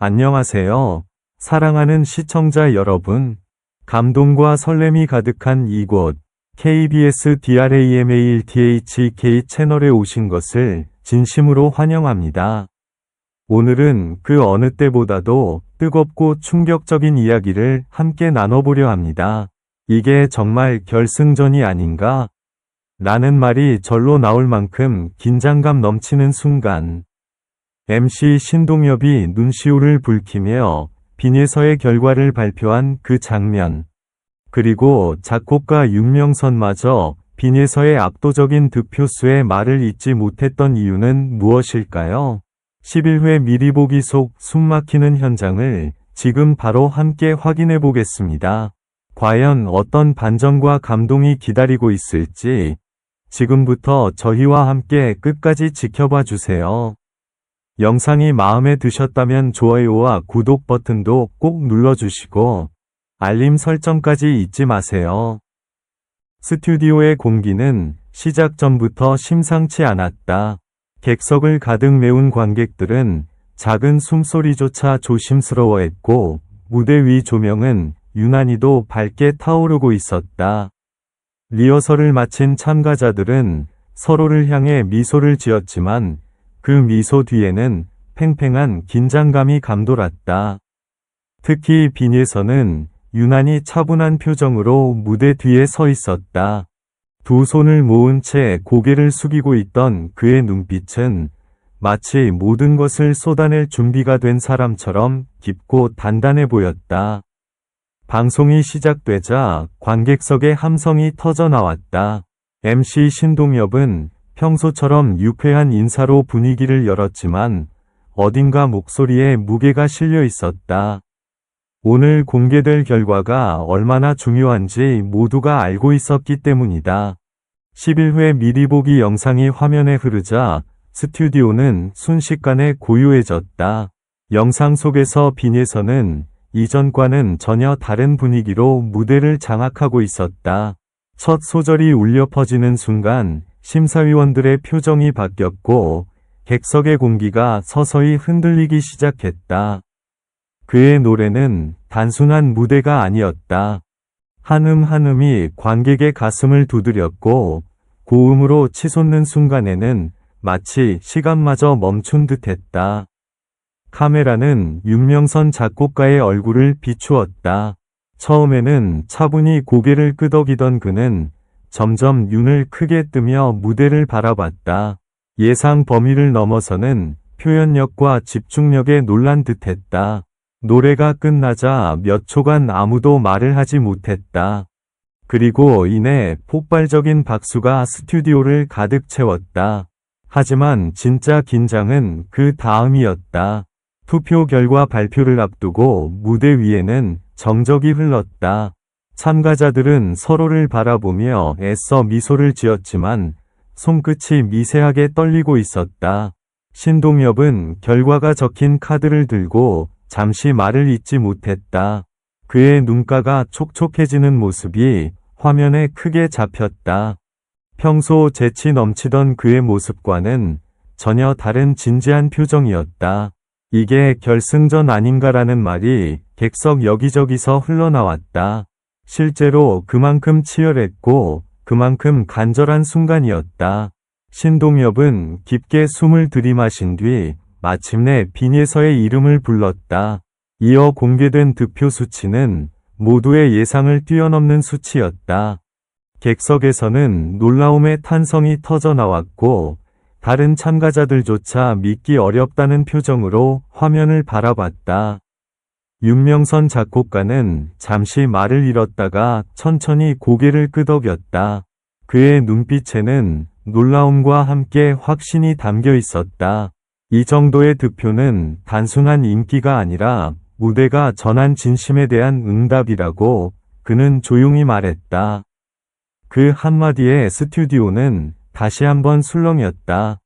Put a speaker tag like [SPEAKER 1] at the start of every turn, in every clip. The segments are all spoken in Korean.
[SPEAKER 1] 안녕하세요. 사랑하는 시청자 여러분. 감동과 설렘이 가득한 이곳 KBS DRAMALTHK 채널에 오신 것을 진심으로 환영합니다. 오늘은 그 어느 때보다도 뜨겁고 충격적인 이야기를 함께 나눠보려 합니다. 이게 정말 결승전이 아닌가? 라는 말이 절로 나올 만큼 긴장감 넘치는 순간. MC 신동엽이 눈시울을 붉히며 비nie서의 결과를 발표한 그 장면. 그리고 작곡가 윤명선마저 비nie서의 압도적인 득표수에 말을 잇지 못했던 이유는 무엇일까요? 11회 미리 보기 속 숨막히는 현장을 지금 바로 함께 확인해 보겠습니다. 과연 어떤 반전과 감동이 기다리고 있을지 지금부터 저희와 함께 끝까지 지켜봐 주세요. 영상이 마음에 드셨다면 좋아요와 구독 버튼도 꼭 눌러주시고 알림 설정까지 잊지 마세요. 스튜디오의 공기는 시작 전부터 심상치 않았다. 객석을 가득 메운 관객들은 작은 숨소리조차 조심스러워했고 무대 위 조명은 유난히도 밝게 타오르고 있었다. 리허설을 마친 참가자들은 서로를 향해 미소를 지었지만 그 미소 뒤에는 팽팽한 긴장감이 감돌았다. 특히 비nie서는 유난히 차분한 표정으로 무대 뒤에 서 있었다. 두 손을 모은 채 고개를 숙이고 있던 그의 눈빛은 마치 모든 것을 쏟아낼 준비가 된 사람처럼 깊고 단단해 보였다. 방송이 시작되자 관객석의 함성이 터져 나왔다. MC 신동엽은 평소처럼 유쾌한 인사로 분위기를 열었지만 어딘가 목소리에 무게가 실려 있었다. 오늘 공개될 결과가 얼마나 중요한지 모두가 알고 있었기 때문이다. 11회 미리 보기 영상이 화면에 흐르자 스튜디오는 순식간에 고요해졌다. 영상 속에서 비nie서는 이전과는 전혀 다른 분위기로 무대를 장악하고 있었다. 첫 소절이 울려 퍼지는 순간 심사위원들의 표정이 바뀌었고 객석의 공기가 서서히 흔들리기 시작했다. 그의 노래는 단순한 무대가 아니었다. 한음 한음이 관객의 가슴을 두드렸고 고음으로 치솟는 순간에는 마치 시간마저 멈춘 듯했다. 카메라는 윤명선 작곡가의 얼굴을 비추었다. 처음에는 차분히 고개를 끄덕이던 그는 점점 눈을 크게 뜨며 무대를 바라봤다. 예상 범위를 넘어서는 표현력과 집중력에 놀란 듯했다. 노래가 끝나자 몇 초간 아무도 말을 하지 못했다. 그리고 이내 폭발적인 박수가 스튜디오를 가득 채웠다. 하지만 진짜 긴장은 그 다음이었다. 투표 결과 발표를 앞두고 무대 위에는 정적이 흘렀다. 참가자들은 서로를 바라보며 애써 미소를 지었지만 손끝이 미세하게 떨리고 있었다. 신동엽은 결과가 적힌 카드를 들고 잠시 말을 잇지 못했다. 그의 눈가가 촉촉해지는 모습이 화면에 크게 잡혔다. 평소 재치 넘치던 그의 모습과는 전혀 다른 진지한 표정이었다. 이게 결승전 아닌가라는 말이 객석 여기저기서 흘러나왔다. 실제로 그만큼 치열했고 그만큼 간절한 순간이었다. 신동엽은 깊게 숨을 들이마신 뒤 마침내 비nie서의 이름을 불렀다. 이어 공개된 득표 수치는 모두의 예상을 뛰어넘는 수치였다. 객석에서는 놀라움의 탄성이 터져 나왔고 다른 참가자들조차 믿기 어렵다는 표정으로 화면을 바라봤다. 윤명선 작곡가는 잠시 말을 잃었다가 천천히 고개를 끄덕였다. 그의 눈빛에는 놀라움과 함께 확신이 담겨 있었다. 이 정도의 득표는 단순한 인기가 아니라 무대가 전한 진심에 대한 응답이라고 그는 조용히 말했다. 그 한마디에 스튜디오는 다시 한번 술렁였다.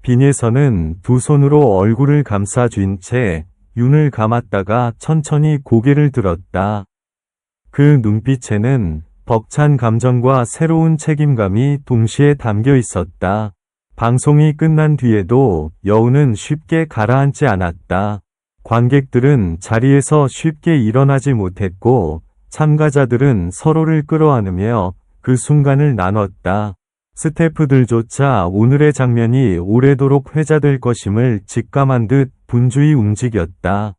[SPEAKER 1] 비nie서는 두 손으로 얼굴을 감싸 쥔 채 눈을 감았다가 천천히 고개를 들었다. 그 눈빛에는 벅찬 감정과 새로운 책임감이 동시에 담겨 있었다. 방송이 끝난 뒤에도 여우는 쉽게 가라앉지 않았다. 관객들은 자리에서 쉽게 일어나지 못했고 참가자들은 서로를 끌어안으며 그 순간을 나눴다. 스태프들조차 오늘의 장면이 오래도록 회자될 것임을 직감한 듯 분주히 움직였다.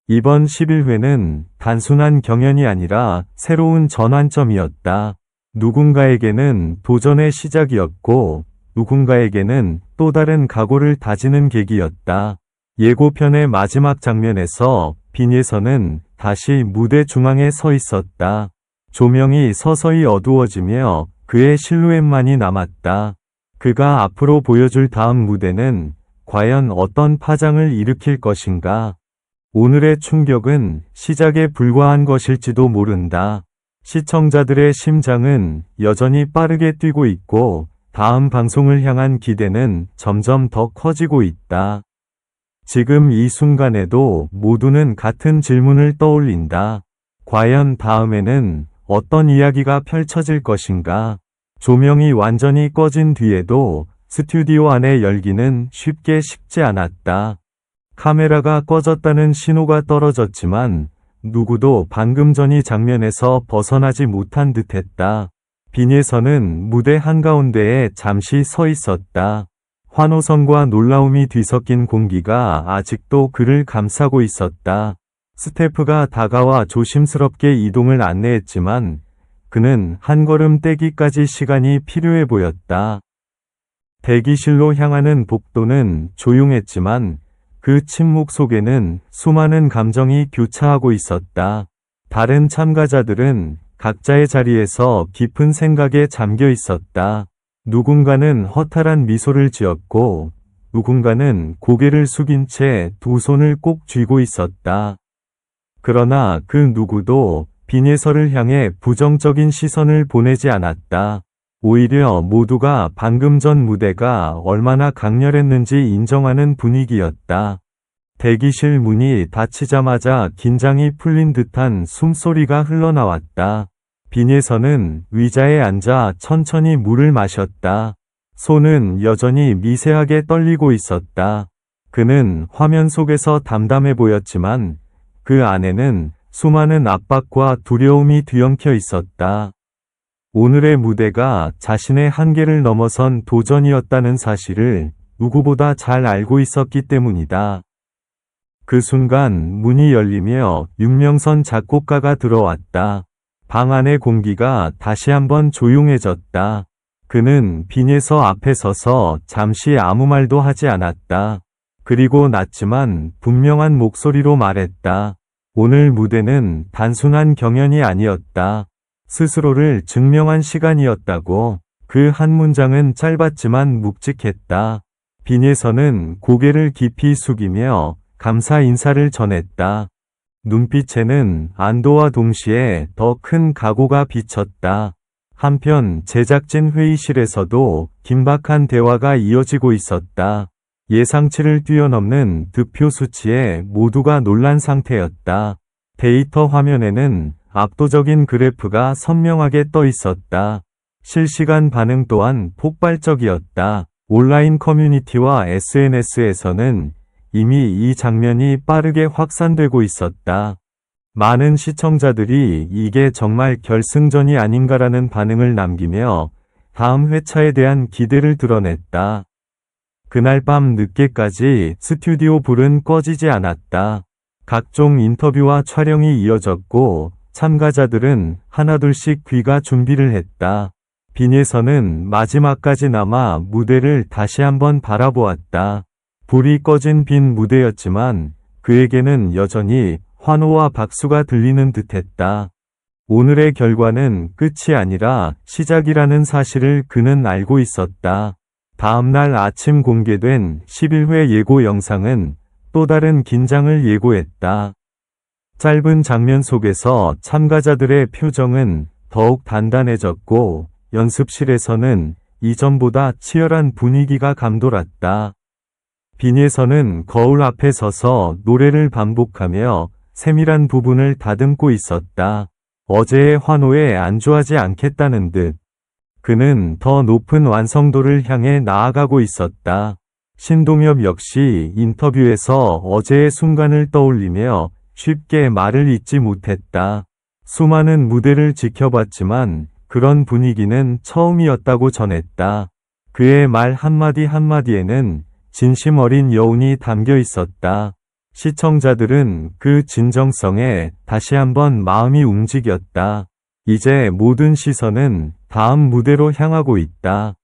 [SPEAKER 1] 이번 11회는 단순한 경연이 아니라 새로운 전환점이었다. 누군가에게는 도전의 시작이었고 누군가에게는 또 다른 각오를 다지는 계기였다. 예고편의 마지막 장면에서 빈예선은 다시 무대 중앙에 서 있었다. 조명이 서서히 어두워지며 그의 실루엣만이 남았다. 그가 앞으로 보여줄 다음 무대는 과연 어떤 파장을 일으킬 것인가? 오늘의 충격은 시작에 불과한 것일지도 모른다. 시청자들의 심장은 여전히 빠르게 뛰고 있고 다음 방송을 향한 기대는 점점 더 커지고 있다. 지금 이 순간에도 모두는 같은 질문을 떠올린다. 과연 다음에는 어떤 이야기가 펼쳐질 것인가? 조명이 완전히 꺼진 뒤에도 스튜디오 안의 열기는 쉽게 식지 않았다. 카메라가 꺼졌다는 신호가 떨어졌지만 누구도 방금 전 이 장면에서 벗어나지 못한 듯했다. 빈예선은 무대 한가운데에 잠시 서 있었다. 환호성과 놀라움이 뒤섞인 공기가 아직도 그를 감싸고 있었다. 스태프가 다가와 조심스럽게 이동을 안내했지만 그는 한 걸음 떼기까지 시간이 필요해 보였다. 대기실로 향하는 복도는 조용했지만 그 침묵 속에는 수많은 감정이 교차하고 있었다. 다른 참가자들은 각자의 자리에서 깊은 생각에 잠겨 있었다. 누군가는 허탈한 미소를 지었고 누군가는 고개를 숙인 채 두 손을 꼭 쥐고 있었다. 그러나 그 누구도 빈예선을 향해 부정적인 시선을 보내지 않았다. 오히려 모두가 방금 전 무대가 얼마나 강렬했는지 인정하는 분위기였다. 대기실 문이 닫히자마자 긴장이 풀린 듯한 숨소리가 흘러나왔다. 빈예선은 의자에 앉아 천천히 물을 마셨다. 손은 여전히 미세하게 떨리고 있었다. 그는 화면 속에서 담담해 보였지만 그 안에는 수많은 압박과 두려움이 뒤엉켜 있었다. 오늘의 무대가 자신의 한계를 넘어선 도전이었다는 사실을 누구보다 잘 알고 있었기 때문이다. 그 순간 문이 열리며 윤명선 작곡가가 들어왔다. 방 안의 공기가 다시 한번 조용해졌다. 그는 빈예선 앞에 서서 잠시 아무 말도 하지 않았다. 그리고 낮지만 분명한 목소리로 말했다. 오늘 무대는 단순한 경연이 아니었다. 스스로를 증명한 시간이었다고. 그 한 문장은 짧았지만 묵직했다. 빈예선은 고개를 깊이 숙이며 감사 인사를 전했다. 눈빛에는 안도와 동시에 더 큰 각오가 비쳤다. 한편 제작진 회의실에서도 긴박한 대화가 이어지고 있었다. 예상치를 뛰어넘는 득표 수치에 모두가 놀란 상태였다. 데이터 화면에는 압도적인 그래프가 선명하게 떠 있었다. 실시간 반응 또한 폭발적이었다. 온라인 커뮤니티와 SNS에서는 이미 이 장면이 빠르게 확산되고 있었다. 많은 시청자들이 이게 정말 결승전이 아닌가라는 반응을 남기며 다음 회차에 대한 기대를 드러냈다. 그날 밤 늦게까지 스튜디오 불은 꺼지지 않았다. 각종 인터뷰와 촬영이 이어졌고 참가자들은 하나둘씩 귀가 준비를 했다. 빈예선은 마지막까지 남아 무대를 다시 한번 바라보았다. 불이 꺼진 빈 무대였지만 그에게는 여전히 환호와 박수가 들리는 듯했다. 오늘의 결과는 끝이 아니라 시작이라는 사실을 그는 알고 있었다. 다음날 아침 공개된 11회 예고 영상은 또 다른 긴장을 예고했다. 짧은 장면 속에서 참가자들의 표정은 더욱 단단해졌고 연습실에서는 이전보다 치열한 분위기가 감돌았다. 빈예선은 거울 앞에 서서 노래를 반복하며 세밀한 부분을 다듬고 있었다. 어제의 환호에 안주하지 않겠다는 듯. 그는 더 높은 완성도를 향해 나아가고 있었다. 신동엽 역시 인터뷰에서 어제의 순간을 떠올리며 쉽게 말을 잇지 못했다. 수많은 무대를 지켜봤지만 그런 분위기는 처음이었다고 전했다. 그의 말 한마디 한마디에는 진심 어린 여운이 담겨 있었다. 시청자들은 그 진정성에 다시 한번 마음이 움직였다. 이제 모든 시선은 다음 무대로 향하고 있다.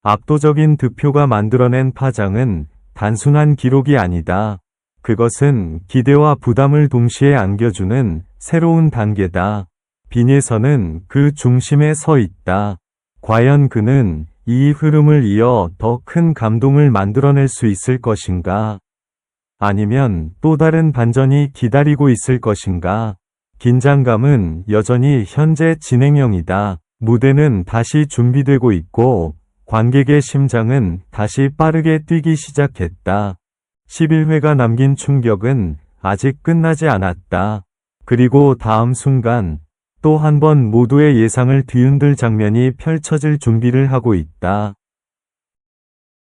[SPEAKER 1] 압도적인 득표가 만들어낸 파장은 단순한 기록이 아니다. 그것은 기대와 부담을 동시에 안겨주는 새로운 단계다. 빈예선은 그 중심에 서 있다. 과연 그는 이 흐름을 이어 더 큰 감동을 만들어낼 수 있을 것인가? 아니면 또 다른 반전이 기다리고 있을 것인가? 긴장감은 여전히 현재 진행형이다. 무대는 다시 준비되고 있고 관객의 심장은 다시 빠르게 뛰기 시작했다. 11회가 남긴 충격은 아직 끝나지 않았다. 그리고 다음 순간 또 한 번 모두의 예상을 뒤흔들 장면이 펼쳐질 준비를 하고 있다.